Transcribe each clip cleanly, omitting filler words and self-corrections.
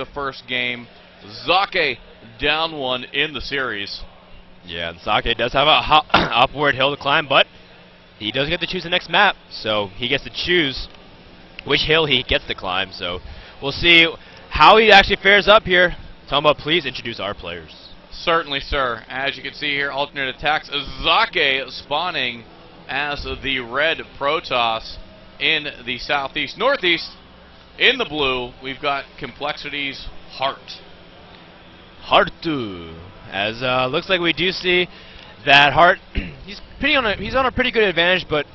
the first game. Socke down 1 in the series. Yeah, and Socke does have a upward hill to climb, but he does get to choose the next map, so he gets to choose which hill he gets to climb. So we'll see how he actually fares up here. Toma, please introduce our players. Certainly, sir. As you can see here, alternate attacks. Socke spawning as the red Protoss in the southeast. Northeast, in the blue, we've got Complexity's Heart. Hartu. As looks like we do see that Hart, he's on a pretty good advantage, but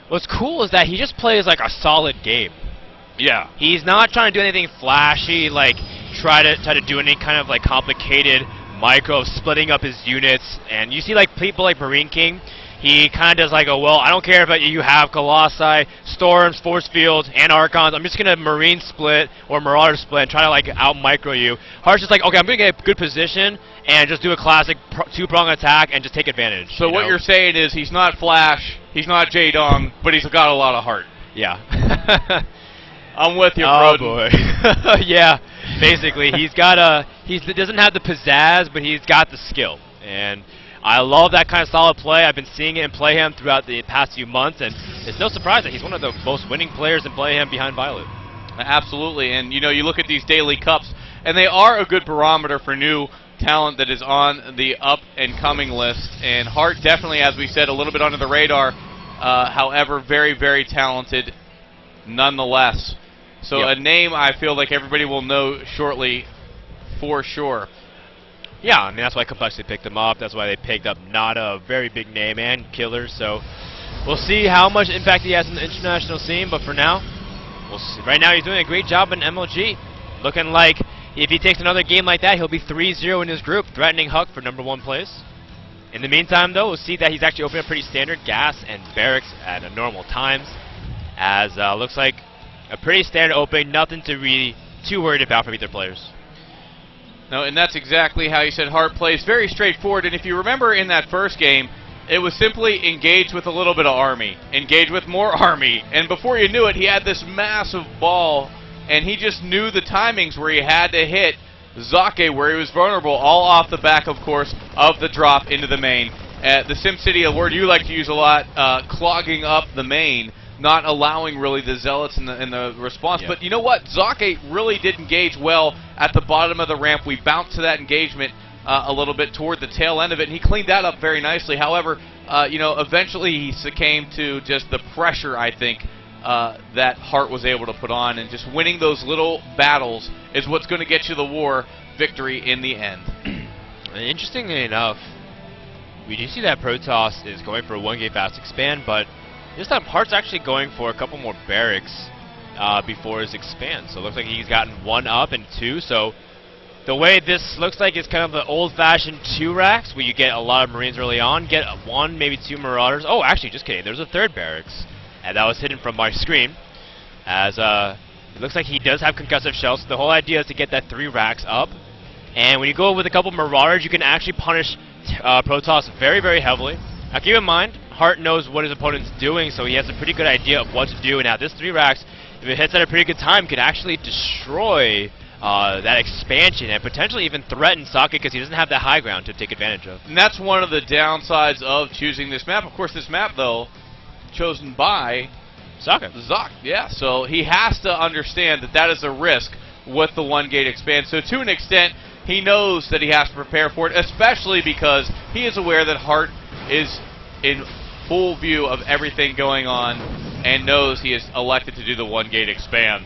what's cool is that he just plays like a solid game. Yeah. He's not trying to do anything flashy, like try to do any kind of like complicated micro of splitting up his units. And you see like people like Marine King, he kind of does like, oh, well, I don't care if you have Colossi, Storms, Force Fields, and Archons. I'm just going to Marine split or Marauder split and try to like out-micro you. Hart's just like, okay, I'm going to get a good position and just do a classic two-prong attack and just take advantage. So what you're saying is he's not Flash, he's not Jaedong, but he's got a lot of heart. Yeah. I'm with you, oh, Broden. boy. Yeah, basically. He doesn't have the pizzazz, but he's got the skill. And I love that kind of solid play. I've been seeing it in Playham throughout the past few months, and it's no surprise that he's one of the most winning players in Playham behind Violet. Absolutely, and you look at these daily cups, and they are a good barometer for new talent that is on the up-and-coming list, and Hart definitely, as we said, a little bit under the radar, however, very, very talented nonetheless. So yep. A name I feel like everybody will know shortly for sure. Yeah, I mean, that's why Complexity picked him up. That's why they picked up not a very big name and killer. So we'll see how much impact he has in the international scene. But for now, we'll see. Right now, he's doing a great job in MLG. Looking like if he takes another game like that, he'll be 3-0 in his group, threatening Huck for #1 place. In the meantime, though, we'll see that he's actually opening up pretty standard gas and barracks at normal times. As looks like a pretty standard opening, nothing to really too worried about from either players. No, and that's exactly how you said Hart plays. Very straightforward, and if you remember in that first game, it was simply engage with a little bit of army, engage with more army, and before you knew it, he had this massive ball, and he just knew the timings where he had to hit Socke where he was vulnerable, all off the back, of course, of the drop into the main. The SimCity, a word you like to use a lot, clogging up the main, not allowing really the zealots in the response. Yeah. But you know what? Socke really did engage well at the bottom of the ramp. We bounced to that engagement a little bit toward the tail end of it, and he cleaned that up very nicely. However, eventually he succumbed to just the pressure, I think, that Hart was able to put on, and just winning those little battles is what's going to get you the war victory in the end. Interestingly enough, we do see that Protoss is going for a 1-gate fast expand, but this time Hart's actually going for a couple more barracks before his expand. So it looks like he's gotten 1 up and 2. So the way this looks like is kind of the old-fashioned 2 racks where you get a lot of Marines early on, get 1, maybe 2 Marauders. Oh, actually, just kidding. There's a 3rd barracks, and that was hidden from my screen. As it looks like he does have concussive shells. So the whole idea is to get that 3 racks up. And when you go with a couple Marauders, you can actually punish Protoss very, very heavily. Now keep in mind, Hart knows what his opponent's doing, so he has a pretty good idea of what to do. And now this 3 racks, if it hits at a pretty good time, could actually destroy that expansion and potentially even threaten Socke because he doesn't have that high ground to take advantage of. And that's one of the downsides of choosing this map. Of course, this map, though, chosen by Socke. Yeah, so he has to understand that that is a risk with the 1-gate expand. So to an extent, he knows that he has to prepare for it, especially because he is aware that Hart is in full view of everything going on and knows he is elected to do the 1-gate expand.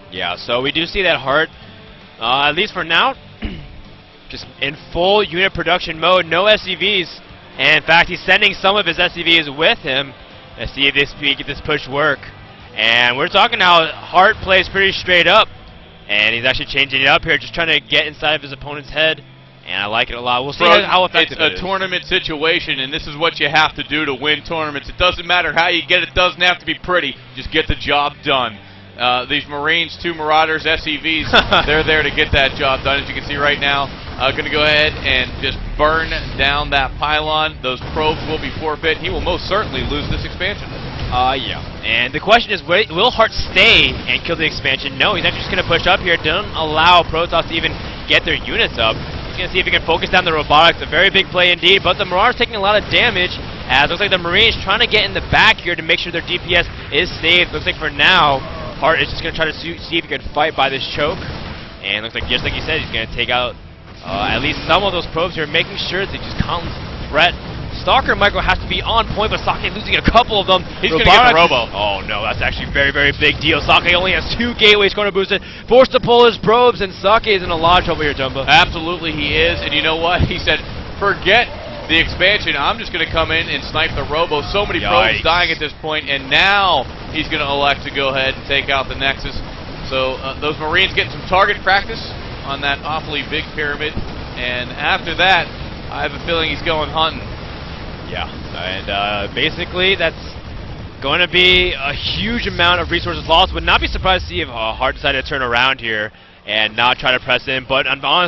Yeah, so we do see that Hart, at least for now, just in full unit production mode, no SCVs. And in fact, he's sending some of his SCVs with him. Let's see if this push work. And we're talking how Hart plays pretty straight up. And he's actually changing it up here, just trying to get inside of his opponent's head. And I like it a lot. We'll see how effective it is. It's a tournament situation, and this is what you have to do to win tournaments. It doesn't matter how you get it. It doesn't have to be pretty. Just get the job done. These Marines, 2 Marauders, SCVs, they're there to get that job done. As you can see right now, going to go ahead and just burn down that pylon. Those probes will be forfeit. He will most certainly lose this expansion. Yeah. And the question is, will Hart stay and kill the expansion? No, he's actually just going to push up here. Don't allow Protoss to even get their units up. He's going to see if he can focus down the robotics. A very big play indeed, but the Marauders taking a lot of damage, as it looks like the Marines trying to get in the back here to make sure their DPS is safe. Looks like for now, Hart is just going to try to see if he can fight by this choke. And looks like, just like you said, he's going to take out at least some of those probes here, making sure they just constantly threat. Stalker Micro has to be on point, but Socke losing a couple of them. He's going to get the robo. Oh no, that's actually very, very big deal. Socke only has 2 gateways corner boosted, forced to pull his probes, and Socke is in a lot of trouble here, Jumbo. Absolutely he is, and you know what? He said, forget the expansion, I'm just going to come in and snipe the robo. So many probes dying at this point, and now he's going to elect to go ahead and take out the Nexus. So those Marines getting some target practice on that awfully big pyramid, and after that, I have a feeling he's going hunting. Yeah, and basically that's going to be a huge amount of resources lost. Would not be surprised to see if Hart decided to turn around here and not try to press in, but in all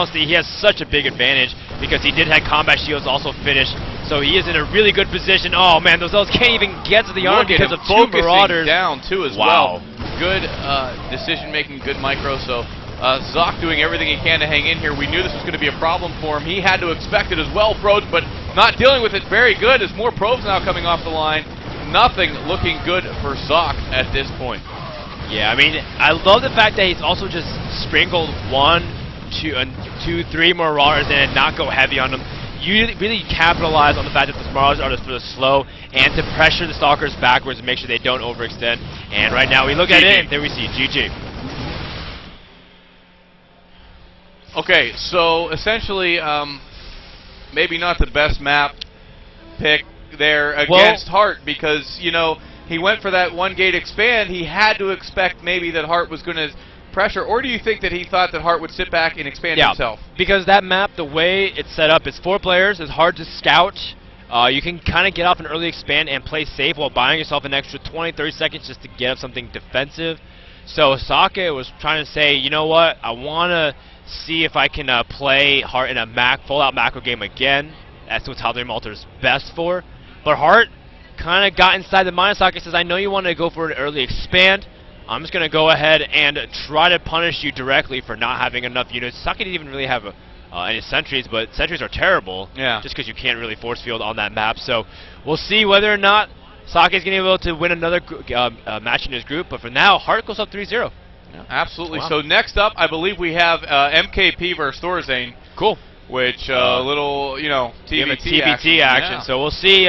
honesty, he has such a big advantage because he did have combat shields also finished, so he is in a really good position. Oh man, those can't even get to the arm because of 2 Marauders. Down too as well. Good decision making, good micro, so Socke doing everything he can to hang in here. We knew this was going to be a problem for him. He had to expect it as well, probes, but not dealing with it very good as more probes now coming off the line. Nothing looking good for Socke at this point. Yeah, I mean, I love the fact that he's also just sprinkled 1, 2, 3 Marauders and not go heavy on them. You really capitalize on the fact that the Marauders are just for the slow and to pressure the Stalkers backwards and make sure they don't overextend. And right now we look at it, and there we see GG. Okay, so essentially, maybe not the best map pick there against Hart because, you know, he went for that 1 gate expand. He had to expect maybe that Hart was going to pressure, or do you think that he thought that Hart would sit back and expand himself? Because that map, the way it's set up, it's 4 players, it's hard to scout. You can kind of get off an early expand and play safe while buying yourself an extra 20-30 seconds just to get up something defensive. So Socke was trying to say, you know what, I want to see if I can play Hart in a full-out macro game again. That's what Tal'Darim Altar is best for. But Hart kind of got inside the mind of Socke, says, I know you want to go for an early expand. I'm just going to go ahead and try to punish you directly for not having enough units. Socke didn't even really have any sentries, but sentries are terrible just because you can't really force field on that map. So we'll see whether or not Socke is going to be able to win another match in his group. But for now, Hart goes up 3-0. Yeah, absolutely. Wow. So next up, I believe we have MKP versus Thorazane. Cool. Which little, you know, TBT action. Yeah. So we'll see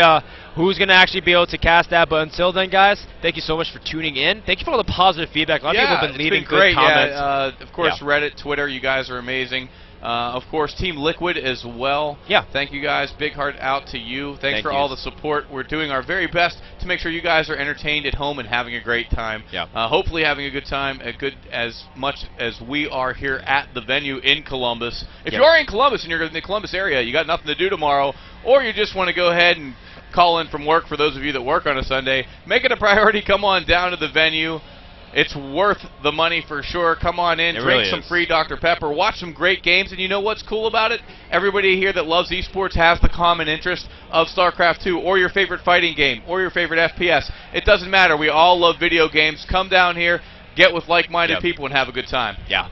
who's going to actually be able to cast that. But until then, guys, thank you so much for tuning in. Thank you for all the positive feedback. A lot of people have been leaving good comments. Of course, Reddit, Twitter, you guys are amazing. Of course, Team Liquid as well. Yeah. Thank you guys. Big heart out to you. Thanks for all the support. We're doing our very best to make sure you guys are entertained at home and having a great time. Yeah. Hopefully having a good time, as much as we are here at the venue in Columbus. If you are in Columbus and you're in the Columbus area, you got nothing to do tomorrow, or you just want to go ahead and call in from work, for those of you that work on a Sunday, make it a priority. Come on down to the venue. It's worth the money for sure. Come on in, drink some free Dr. Pepper, watch some great games, and you know what's cool about it? Everybody here that loves esports has the common interest of StarCraft 2, or your favorite fighting game, or your favorite FPS. It doesn't matter. We all love video games. Come down here, get with like-minded people, and have a good time. Yeah.